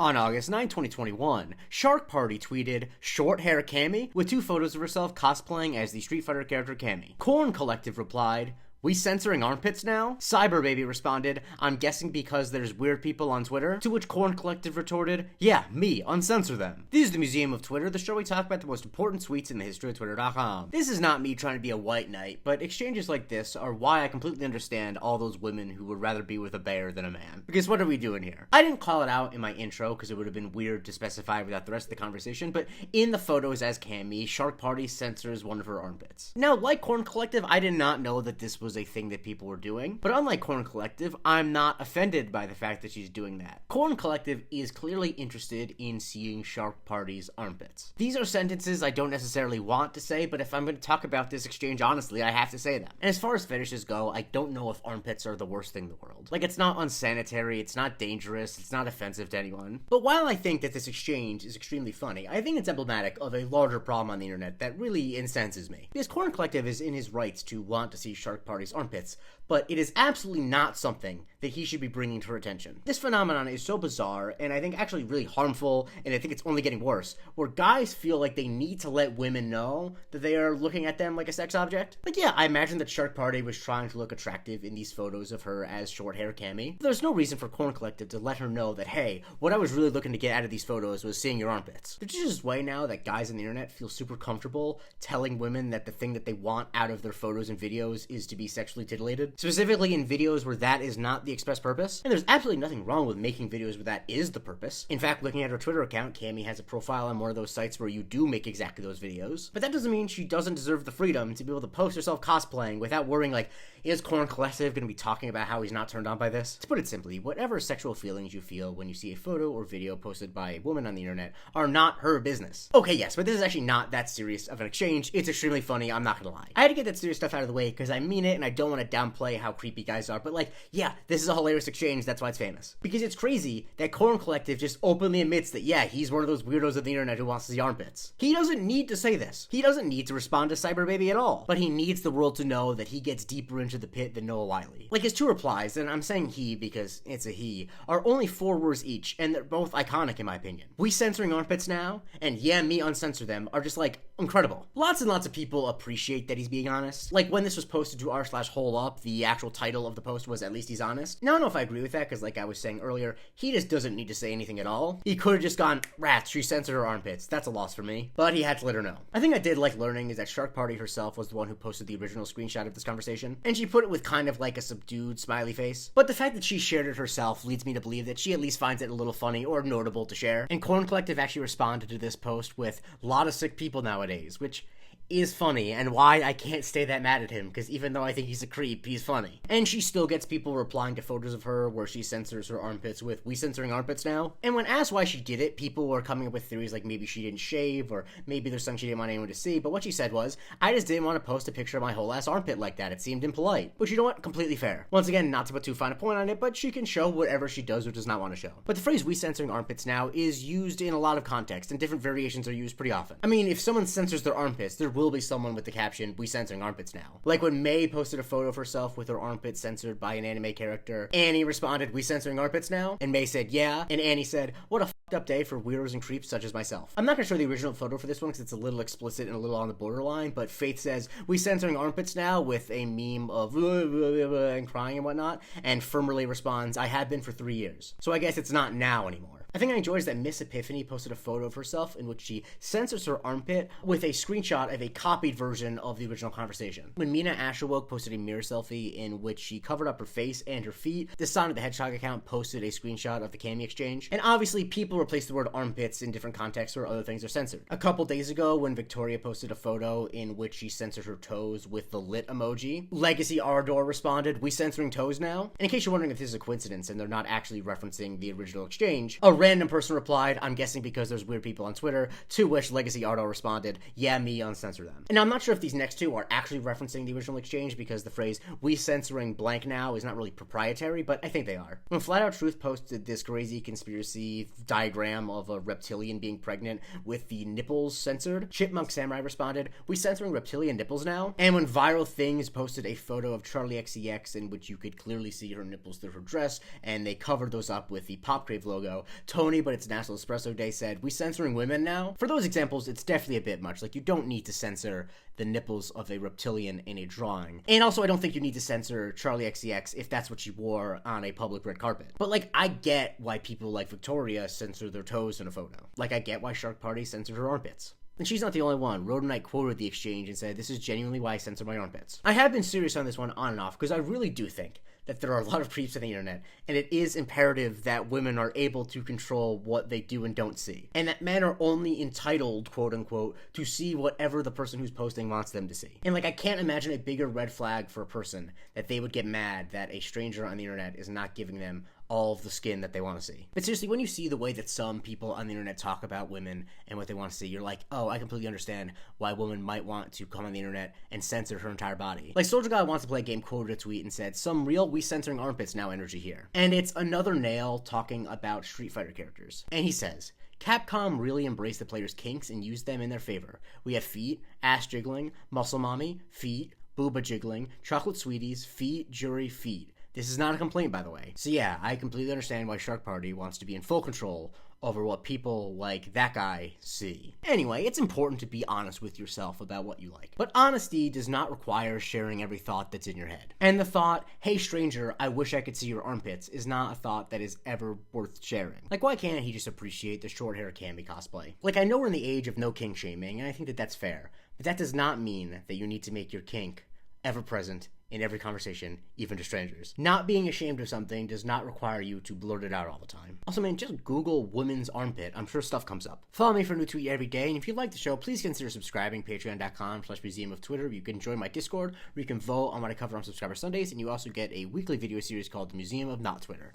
On August 9, 2021, Shark Party tweeted, "Short hair Cammy," with two photos of herself cosplaying as the Street Fighter character Cammy. Corn Collective replied, "We censoring armpits now?" Cyber Baby responded, "I'm guessing because there's weird people on Twitter." To which Corn Collective retorted, "Yeah, me, uncensor them." This is the Museum of Twitter, the show we talk about the most important tweets in the history of Twitter.com. This is not me trying to be a white knight, but exchanges like this are why I completely understand all those women who would rather be with a bear than a man. Because what are we doing here? I didn't call it out in my intro because it would have been weird to specify without the rest of the conversation, but in the photos as Cammy, Shark Party censors one of her armpits. Now, like Corn Collective, I did not know that this was a thing that people were doing, but unlike Corn Collective, I'm not offended by the fact that she's doing that. Corn Collective is clearly interested in seeing Shark Party's armpits. These are sentences I don't necessarily want to say, but if I'm going to talk about this exchange honestly, I have to say them. And as far as fetishes go, I don't know if armpits are the worst thing in the world. Like, it's not unsanitary, it's not dangerous, it's not offensive to anyone. But while I think that this exchange is extremely funny, I think it's emblematic of a larger problem on the internet that really incenses me. Because Corn Collective is in his rights to want to see Shark Party's armpits, but it is absolutely not something that he should be bringing to her attention. This phenomenon is so bizarre, and I think actually really harmful, and I think it's only getting worse, where guys feel like they need to let women know that they are looking at them like a sex object. Like, yeah, I imagine that Shark Party was trying to look attractive in these photos of her as short hair Cammy. There's no reason for Corn Collective to let her know that, hey, what I was really looking to get out of these photos was seeing your armpits. There's just this way now that guys on the internet feel super comfortable telling women that the thing that they want out of their photos and videos is to be sexually titillated. Specifically in videos where that is not the express purpose. And there's absolutely nothing wrong with making videos where that is the purpose. In fact, looking at her Twitter account, Cammy has a profile on one of those sites where you do make exactly those videos. But that doesn't mean she doesn't deserve the freedom to be able to post herself cosplaying without worrying like, is Corn Collective going to be talking about how he's not turned on by this? To put it simply, whatever sexual feelings you feel when you see a photo or video posted by a woman on the internet are not her business. Okay, yes, but this is actually not that serious of an exchange. It's extremely funny, I'm not gonna lie. I had to get that serious stuff out of the way because I mean it and I don't want to downplay how creepy guys are, but like, yeah, this is a hilarious exchange, that's why it's famous. Because it's crazy that Corn Collective just openly admits that, yeah, he's one of those weirdos of the internet who wants to see armpits. He doesn't need to say this. He doesn't need to respond to Cyber Baby at all. But he needs the world to know that he gets deeper into the pit than Noah Wiley. Like, his two replies, and I'm saying he because it's a he, are only 4 words each, and they're both iconic in my opinion. "We censoring armpits now," and "yeah, me uncensor them," are just like, incredible. Lots and lots of people appreciate that he's being honest. Like, when this was posted to r/holeup, the actual title of the post was "At least he's honest." Now, I don't know if I agree with that, because like I was saying earlier, he just doesn't need to say anything at all. He could have just gone, "Rats, she censored her armpits. That's a loss for me." But he had to let her know. I think I did like learning is that Shark Party herself was the one who posted the original screenshot of this conversation, and she put it with kind of like a subdued smiley face. But the fact that she shared it herself leads me to believe that she at least finds it a little funny or notable to share. And Corn Collective actually responded to this post with, "A lot of sick people nowadays," which is funny, and why I can't stay that mad at him, because even though I think he's a creep, he's funny. And she still gets people replying to photos of her where she censors her armpits with, "We censoring armpits now?" And when asked why she did it, people were coming up with theories like maybe she didn't shave, or maybe there's something she didn't want anyone to see, but what she said was, "I just didn't want to post a picture of my whole ass armpit like that, it seemed impolite." Which, you know what, completely fair. Once again, not to put too fine a point on it, but she can show whatever she does or does not want to show. But the phrase "we censoring armpits now" is used in a lot of contexts, and different variations are used pretty often. I mean, if someone censors their armpits, there will be someone with the caption, "We censoring armpits now." Like when May posted a photo of herself with her armpit censored by an anime character, Annie responded, "We censoring armpits now?" And May said, "Yeah," and Annie said, "What a fucked up day for weirdos and creeps such as myself." I'm not gonna show the original photo for this one because it's a little explicit and a little on the borderline, but Faith says, "We censoring armpits now," with a meme of and crying and whatnot, and Firmly responds, "I have been for 3 years." So I guess it's not now anymore. I think I enjoy is that Miss Epiphany posted a photo of herself in which she censors her armpit with a screenshot of a copied version of the original conversation. When Mina Asherwoke posted a mirror selfie in which she covered up her face and her feet, the Sonic the Hedgehog account posted a screenshot of the Cammy exchange. And obviously, people replace the word armpits in different contexts where other things are censored. A couple days ago, when Victoria posted a photo in which she censored her toes with the lit emoji, Legacy Ardor responded, "We censoring toes now?" And in case you're wondering if this is a coincidence and they're not actually referencing the original exchange, a random person replied, "I'm guessing because there's weird people on Twitter," to which Legacy Ardo responded, "Yeah, me uncensor them." And now I'm not sure if these next two are actually referencing the original exchange because the phrase "we censoring blank now" is not really proprietary, but I think they are. When Flat Out Truth posted this crazy conspiracy diagram diagram of a reptilian being pregnant with the nipples censored. Chipmunk Samurai responded, "We censoring reptilian nipples now?" And when Viral Things posted a photo of Charlie XCX in which you could clearly see her nipples through her dress, and they covered those up with the Pop Crave logo, Tony, but it's National Espresso Day, said, "We censoring women now?" For those examples, it's definitely a bit much. Like, you don't need to censor the nipples of a reptilian in a drawing. And also, I don't think you need to censor Charlie XCX if that's what she wore on a public red carpet. But, like, I get why people like Victoria censor their toes in a photo. Like, I get why Shark Party censored her armpits. And she's not the only one. Rodonite quoted the exchange and said, "This is genuinely why I censor my armpits." I have been serious on this one on and off, because I really do think that there are a lot of creeps on the internet, and it is imperative that women are able to control what they do and don't see. And that men are only entitled, quote unquote, to see whatever the person who's posting wants them to see. And like, I can't imagine a bigger red flag for a person that they would get mad that a stranger on the internet is not giving them all of the skin that they want to see. But seriously, when you see the way that some people on the internet talk about women and what they want to see, you're like, oh, I completely understand why a woman might want to come on the internet and censor her entire body. Like, Soldier God Wants to Play a Game quoted a tweet and said, "Some real we censoring armpits now energy here." And it's another nail talking about Street Fighter characters. And he says, "Capcom really embraced the players' kinks and used them in their favor. We have feet, ass jiggling, muscle mommy, feet, booba jiggling, chocolate sweeties, feet, jury, feet. This is not a complaint, by the way." So yeah, I completely understand why Shark Party wants to be in full control over what people like that guy see. Anyway, it's important to be honest with yourself about what you like. But honesty does not require sharing every thought that's in your head. And the thought, "Hey stranger, I wish I could see your armpits," is not a thought that is ever worth sharing. Like, why can't he just appreciate the short hair Cammy cosplay? Like, I know we're in the age of no kink shaming, and I think that that's fair. But that does not mean that you need to make your kink ever present in every conversation, even to strangers. Not being ashamed of something does not require you to blurt it out all the time. Also, man, just Google women's armpit. I'm sure stuff comes up. Follow me for a new tweet every day, and if you like the show, please consider subscribing. Patreon.com/Museum of Twitter. You can join my Discord, where you can vote on what I cover on Subscriber Sundays, and you also get a weekly video series called The Museum of Not Twitter.